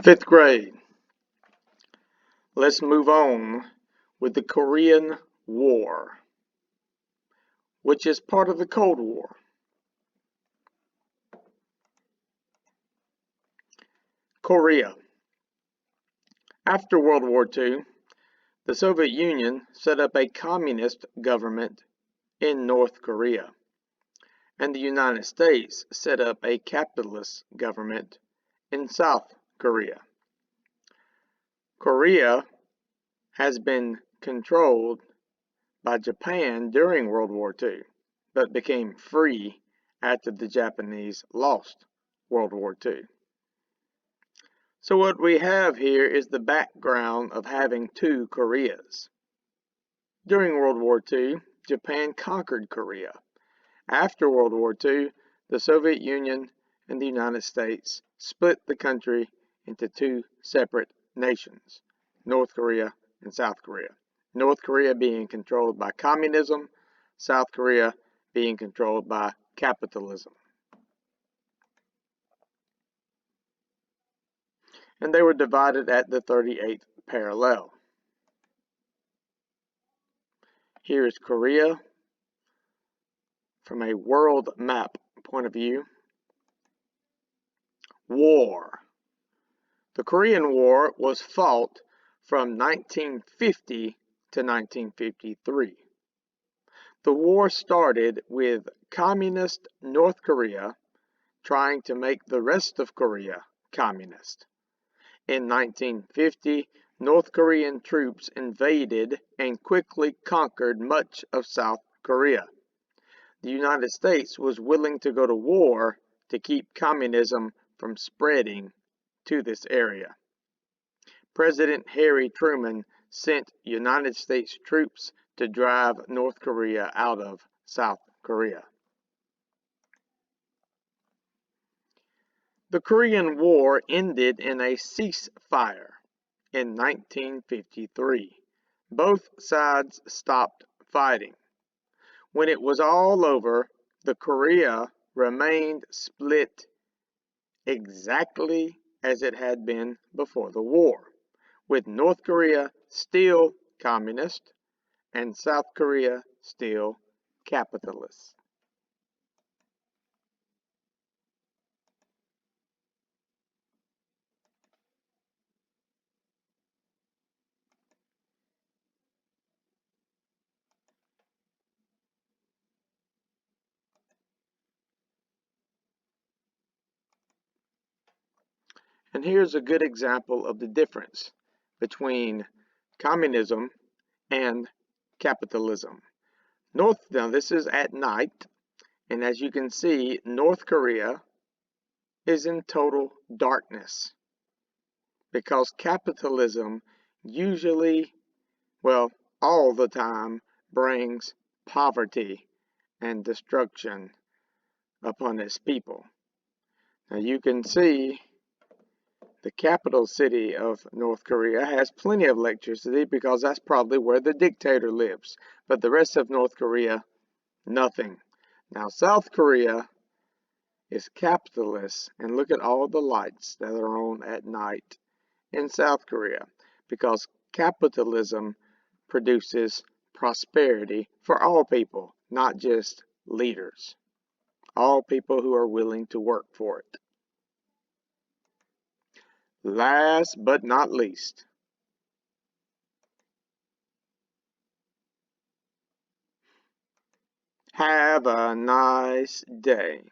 Fifth grade. Let's move on with the Korean War, which is part of the Cold War. Korea. After World War II, the Soviet Union set up a communist government in North Korea, and the United States set up a capitalist government in South Korea. Korea has been controlled by Japan during World War II, but became free after the Japanese lost World War II. So what we have here is the background of having two Koreas. During World War II, Japan conquered Korea. After World War II, the Soviet Union and the United States split the country into two separate nations, North Korea and South Korea. North Korea being controlled by communism, South Korea being controlled by capitalism. And they were divided at the 38th parallel. Here is Korea from a world map point of view. War. The Korean War was fought from 1950 to 1953. The war started with communist North Korea trying to make the rest of Korea communist. In 1950, North Korean troops invaded and quickly conquered much of South Korea. The United States was willing to go to war to keep communism from spreading to this area. President Harry Truman sent United States troops to drive North Korea out of South Korea. The Korean War ended in a ceasefire in 1953. Both sides stopped fighting. When it was all over, the Korea remained split exactly as it had been before the war, with North Korea still communist and South Korea still capitalist. And here's a good example of the difference between communism and capitalism. Now this is at night, and as you can see, North Korea is in total darkness because capitalism usually, well, all the time, brings poverty and destruction upon its people. Now you can see the capital city of North Korea has plenty of electricity because that's probably where the dictator lives. But the rest of North Korea, nothing. Now South Korea is capitalist, and look at all the lights that are on at night in South Korea because capitalism produces prosperity for all people, not just leaders. All people who are willing to work for it. Last but not least, have a nice day.